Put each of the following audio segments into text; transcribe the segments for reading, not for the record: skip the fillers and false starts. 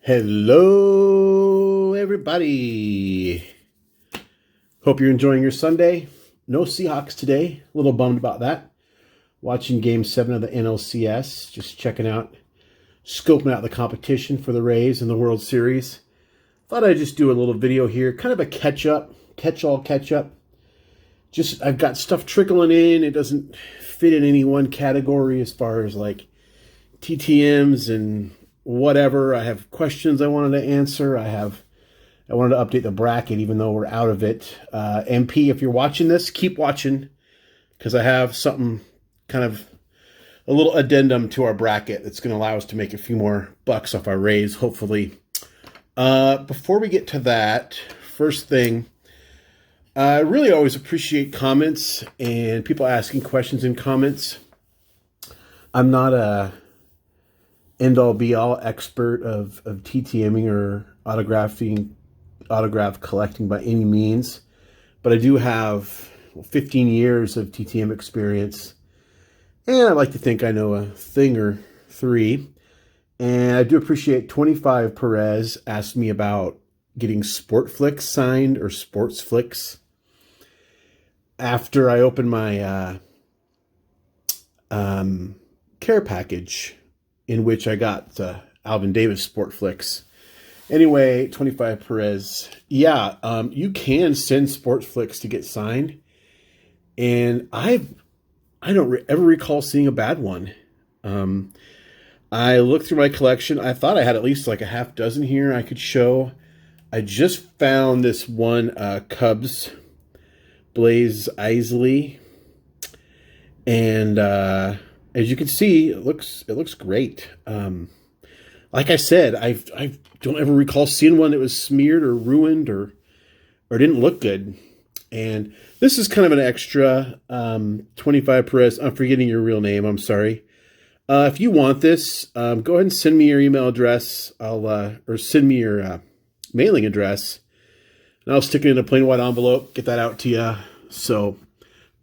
Hello, everybody. Hope you're enjoying your Sunday. No Seahawks today. A little bummed about that. Watching Game 7 of the NLCS. Just checking out, scoping out the competition for the Rays in the World Series. Thought I'd just do a little video here. Kind of a catch-up. Catch-up. Just, I've got stuff trickling in. It doesn't fit in any one category as far as like TTMs and whatever. I have questions I wanted to answer. I wanted to update the bracket even though we're out of it. MP, if you're watching this, keep watching because I have something kind of a little addendum to our bracket that's going to allow us to make a few more bucks off our Rays, hopefully. Before we get to that, first thing, I really always appreciate comments and people asking questions in comments. I'm not a end-all be-all expert of TTMing or autograph collecting by any means, but I do have 15 years of TTM experience, and I like to think I know a thing or three. And I do appreciate 25 Perez asked me about getting Sportflix signed or Sportsflix after I opened my care package, in which I got Alvin Davis Sportflix. Anyway, 25 Perez. Yeah, you can send Sportflix to get signed. And I don't ever recall seeing a bad one. I looked through my collection. I thought I had at least like a half dozen here I could show. I just found this one Cubs Blaze Isley. And as you can see, it looks great. Like I said, I don't ever recall seeing one that was smeared or ruined or didn't look good. And this is kind of an extra 25 Perez. I'm forgetting your real name. I'm sorry. If you want this, go ahead and send me your email address. Or send me your mailing address, and I'll stick it in a plain white envelope. Get that out to you. So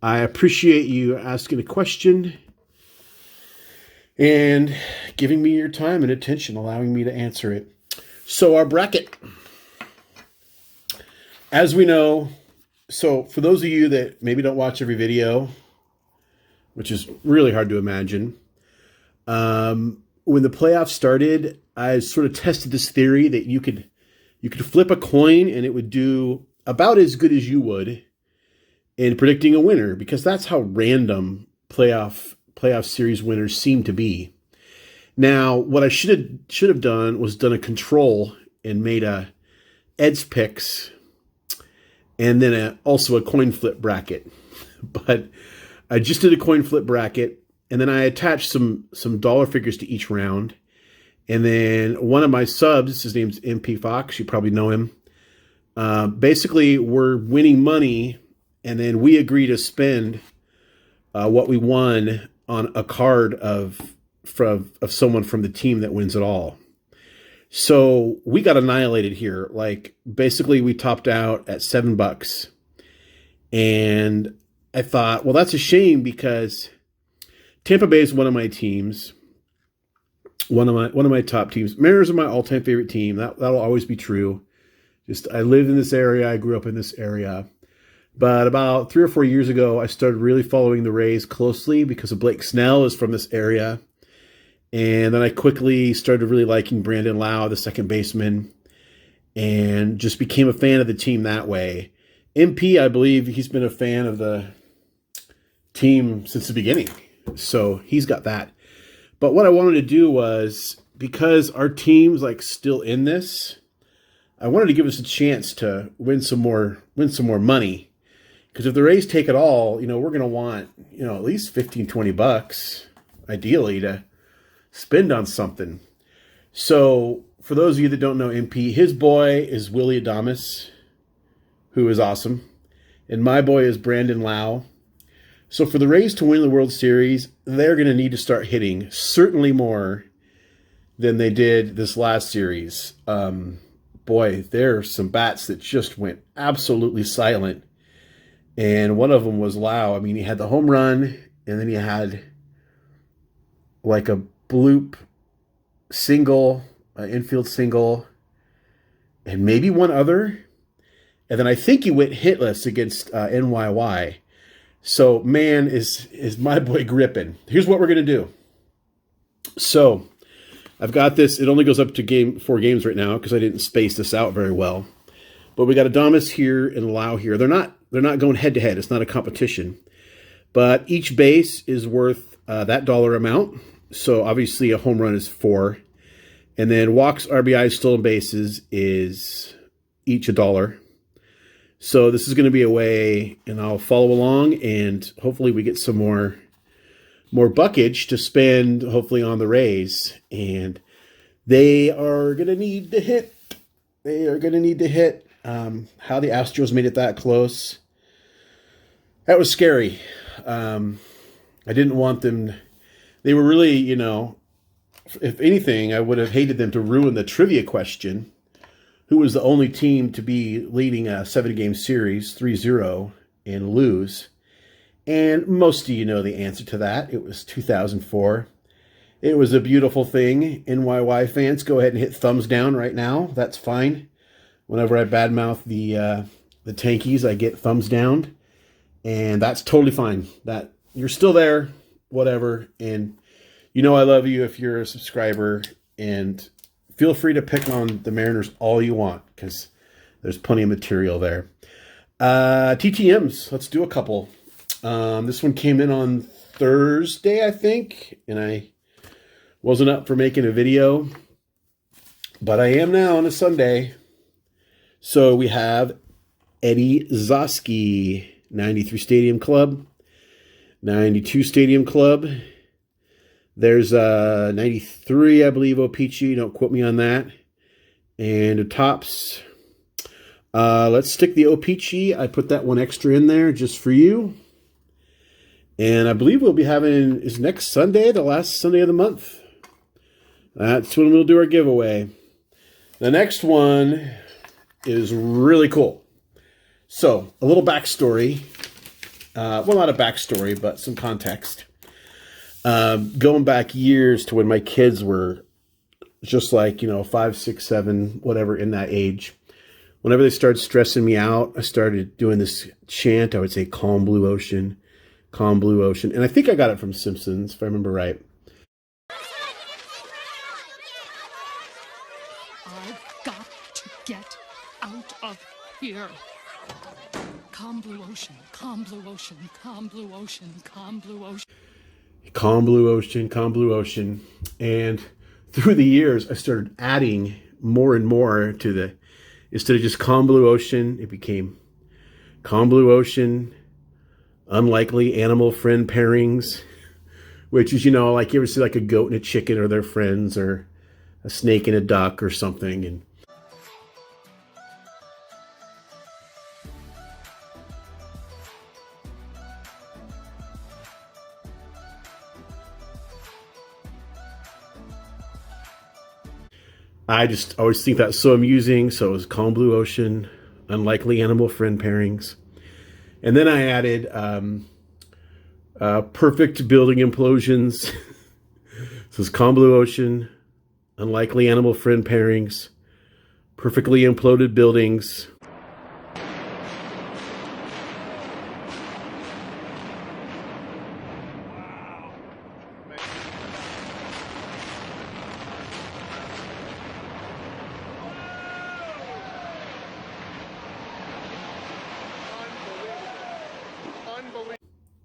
I appreciate you asking a question and giving me your time and attention, allowing me to answer it. So our bracket, as we know, so for those of you that maybe don't watch every video, which is really hard to imagine, when the playoffs started, I sort of tested this theory that you could flip a coin and it would do about as good as you would in predicting a winner, because that's how random playoff series winners seem to be. Now, what I should have done was done a control and made a Ed's picks and then also a coin flip bracket. But I just did a coin flip bracket, and then I attached some dollar figures to each round. And then one of my subs, his name's MP Fox, you probably know him. Basically, we're winning money, and then we agree to spend what we won on a card of someone from the team that wins it all. So we got annihilated here. Like, basically, we topped out at $7. And I thought, well, that's a shame because Tampa Bay is one of my teams. One of my top teams. Mariners are my all-time favorite team. That'll always be true. Just, I lived in this area. I grew up in this area. But about 3 or 4 years ago, I started really following the Rays closely because of Blake Snell is from this area. And then I quickly started really liking Brandon Lau, the second baseman, and just became a fan of the team that way. MP, I believe he's been a fan of the team since the beginning. So he's got that. But what I wanted to do was, because our team's like still in this, I wanted to give us a chance to win some more money. Because if the Rays take it all, we're going to want, at least $15-20, ideally, to spend on something. So for those of you that don't know MP, his boy is Willie Adames, who is awesome. And my boy is Brandon Lau. So for the Rays to win the World Series, they're going to need to start hitting certainly more than they did this last series. Boy, there are some bats that just went absolutely silent. And one of them was Lau. I mean, he had the home run, and then he had like a bloop single infield single, and maybe one other. And then I think he went hitless against NYY. So, man, is my boy gripping. Here's what we're going to do. So, I've got this. It only goes up to 4 games right now because I didn't space this out very well. But we got Adamas here and Lau here. They're not going head-to-head. It's not a competition. But each base is worth that dollar amount. So, obviously, a home run is 4. And then walks, RBIs, stolen bases is each $1. So this is going to be a way, and I'll follow along, and hopefully we get some more buckage to spend, hopefully, on the Rays. And they are going to need to hit. They are going to need to hit. How the Astros made it that close, that was scary. I didn't want them. They were really, if anything, I would have hated them to ruin the trivia question. Who was the only team to be leading a 7-game series 3-0 and lose? And most of you know the answer to that. It was 2004. It was a beautiful thing. NYY fans, go ahead and hit thumbs down right now. That's fine. Whenever I badmouth the Tankies, I get thumbs down. And that's totally fine. That you're still there, whatever. And I love you if you're a subscriber. And feel free to pick on the Mariners all you want, because there's plenty of material there. TTMs, let's do a couple. This one came in on Thursday, I think, and I wasn't up for making a video, but I am now on a Sunday. So we have Eddie Zosky, 93 Stadium Club, 92 Stadium Club. There's 93, I believe, O-Pee-Chee. Don't quote me on that. And the tops. Let's stick the O-Pee-Chee. I put that one extra in there just for you. And I believe we'll be having, is next Sunday, the last Sunday of the month. That's when we'll do our giveaway. The next one is really cool. So, a little backstory. Well, not a backstory, but some context. Going back years to when my kids were just like, 5, 6, 7, whatever, in that age. Whenever they started stressing me out, I started doing this chant. I would say, calm blue ocean, calm blue ocean. And I think I got it from Simpsons, if I remember right. I've got to get out of here. Calm blue ocean, calm blue ocean, calm blue ocean, calm blue ocean. Calm blue ocean, calm blue ocean. And through the years, I started adding more and more to instead of just calm blue ocean, it became calm blue ocean, unlikely animal friend pairings, which is, like you ever see like a goat and a chicken or their friends, or a snake and a duck or something. And I just always think that's so amusing. So it was calm blue ocean, unlikely animal friend pairings. And then I added perfect building implosions. So it's calm blue ocean, unlikely animal friend pairings, perfectly imploded buildings.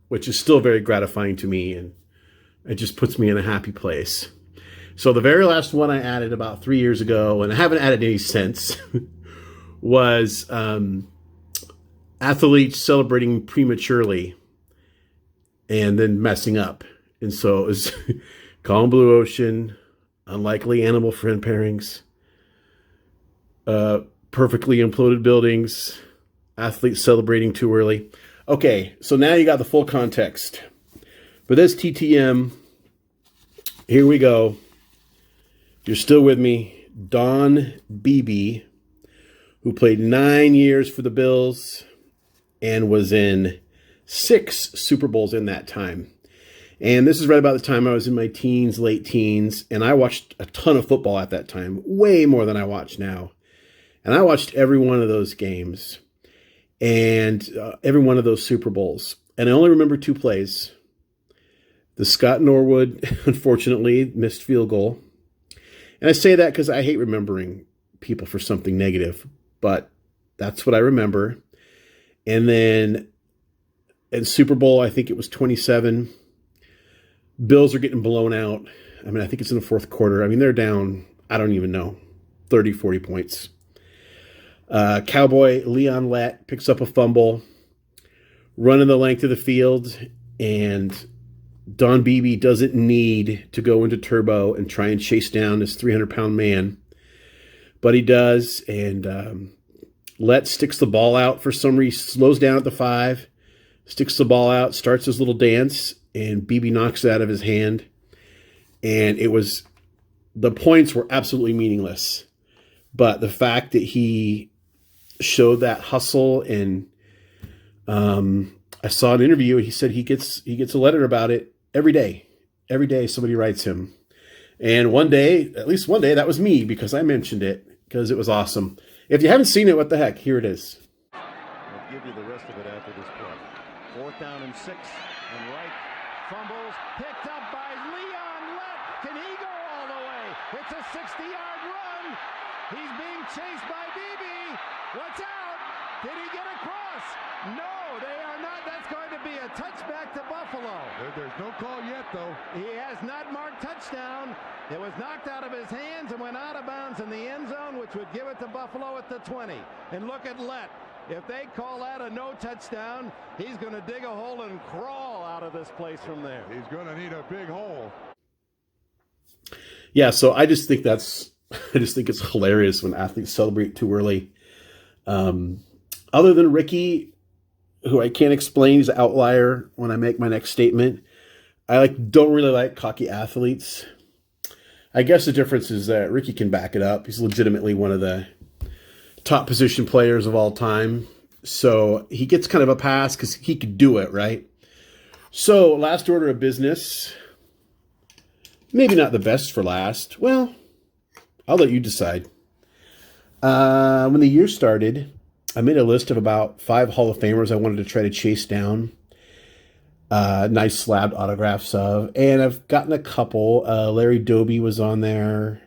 Which is still very gratifying to me, and it just puts me in a happy place. So the very last one I added about 3 years ago, and I haven't added any since, was athletes celebrating prematurely and then messing up. And so it was calm blue ocean, unlikely animal friend pairings, perfectly imploded buildings, athletes celebrating too early. Okay, so now you got the full context. For this TTM, here we go. If you're still with me, Don Beebe, who played 9 years for the Bills and was in 6 Super Bowls in that time. And this is right about the time I was in my teens, late teens, and I watched a ton of football at that time, way more than I watch now. And I watched every one of those games and every one of those Super Bowls. And I only remember 2 plays. The Scott Norwood, unfortunately, missed field goal. And I say that because I hate remembering people for something negative, but that's what I remember. And then in Super Bowl, I think it was 27. Bills are getting blown out. I mean, I think it's in the 4th quarter. I mean, they're down, I don't even know, 30, 40 points. Cowboy Leon Lett picks up a fumble, running the length of the field, and Don Beebe doesn't need to go into turbo and try and chase down this 300-pound man. But he does, and Lett sticks the ball out for some reason, slows down at the 5, sticks the ball out, starts his little dance, and Beebe knocks it out of his hand. And the points were absolutely meaningless. But the fact that he showed that hustle, and I saw an interview, and he said he gets a letter about it every day. Every day somebody writes him. And one day, at least one day, that was me, because I mentioned it, because it was awesome. If you haven't seen it, what the heck? Here it is. I'll give you the rest of it after this play. 4th down and 6, and right fumbles, picked up by Leon Lett. Can he go all the way? It's a 60-yard run. He's being chased by Beebe. Watch out. Did he get across? No, they are not. That's going to be a touchback to Buffalo. There's no call yet, though. He has not marked touchdown. It was knocked out of his hands and went out of bounds in the end zone, which would give it to Buffalo at the 20. And look at Lett. If they call that a no touchdown, he's going to dig a hole and crawl out of this place from there. He's going to need a big hole. Yeah, so I just think it's hilarious when athletes celebrate too early. Other than Ricky, who I can't explain, he's an outlier when I make my next statement. I don't really like cocky athletes. I guess the difference is that Ricky can back it up. He's legitimately one of the top position players of all time. So he gets kind of a pass because he could do it, right? So last order of business. Maybe not the best for last. Well, I'll let you decide. When the year started, I made a list of about 5 Hall of Famers I wanted to try to chase down. Nice slabbed autographs of. And I've gotten a couple. Larry Doby was on there.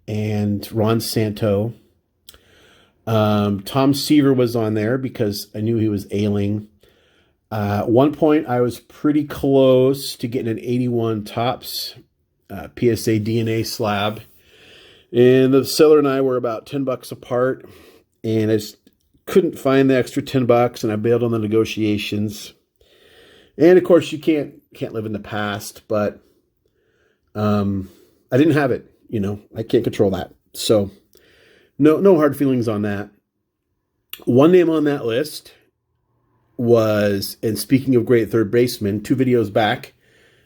And Ron Santo. Tom Seaver was on there because I knew he was ailing. At one point, I was pretty close to getting an 81 Topps PSA DNA slab. And the seller and I were about $10 apart. And I just couldn't find the extra $10, and I bailed on the negotiations. And of course, you can't live in the past, but I didn't have it. I can't control that. So no hard feelings on that. One name on that list was, and speaking of great third baseman, 2 videos back,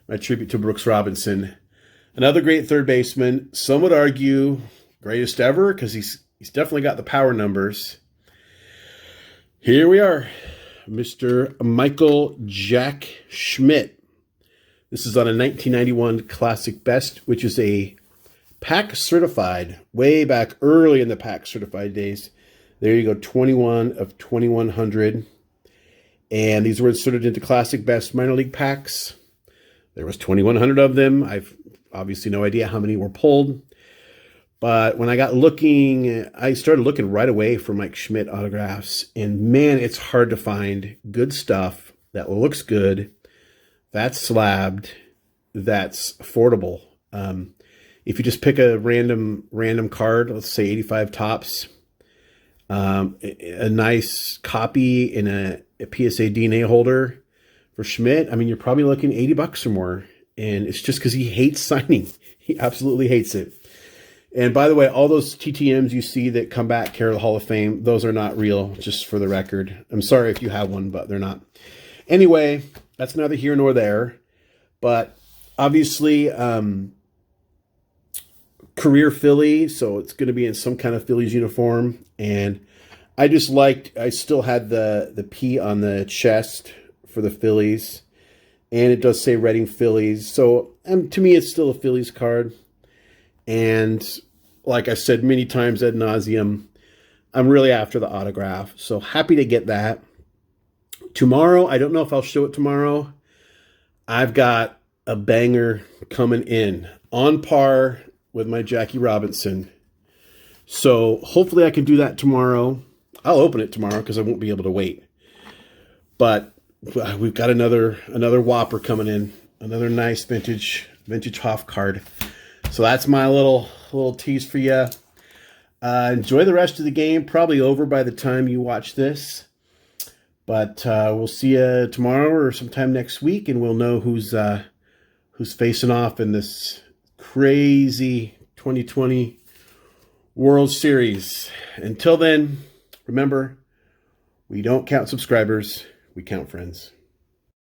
my tribute to Brooks Robinson. Another great third baseman. Some would argue greatest ever because he's definitely got the power numbers. Here we are, Mr. Michael Jack Schmidt. This is on a 1991 Classic Best, which is a pack certified, way back early in the pack certified days. There you go, 21 of 2100. And these were inserted into Classic Best minor league packs. There was 2100 of them. I've obviously no idea how many were pulled. But when I got looking, I started looking right away for Mike Schmidt autographs. And man, it's hard to find good stuff that looks good, that's slabbed, that's affordable. If you just pick a random card, let's say 85 Topps, a nice copy in a PSA DNA holder for Schmidt, I mean, you're probably looking $80 or more. And it's just because he hates signing. He absolutely hates it. And by the way, all those TTMs you see that come back here to the Hall of Fame, those are not real, just for the record. I'm sorry if you have one, but they're not. Anyway, that's neither here nor there. But obviously, career Philly, so it's going to be in some kind of Phillies uniform. And I still had the P on the chest for the Phillies. and it does say Reading Phillies. So to me, it's still a Phillies card. And like I said many times ad nauseum, I'm really after the autograph. So happy to get that. Tomorrow, I don't know if I'll show it tomorrow. I've got a banger coming in on par with my Jackie Robinson. So hopefully I can do that tomorrow. I'll open it tomorrow because I won't be able to wait. But we've got another whopper coming in. Another nice vintage HOF card. So that's my little tease for you. Enjoy the rest of the game. Probably over by the time you watch this. But we'll see you tomorrow or sometime next week, and we'll know who's facing off in this crazy 2020 World Series. Until then, remember, we don't count subscribers, we count friends.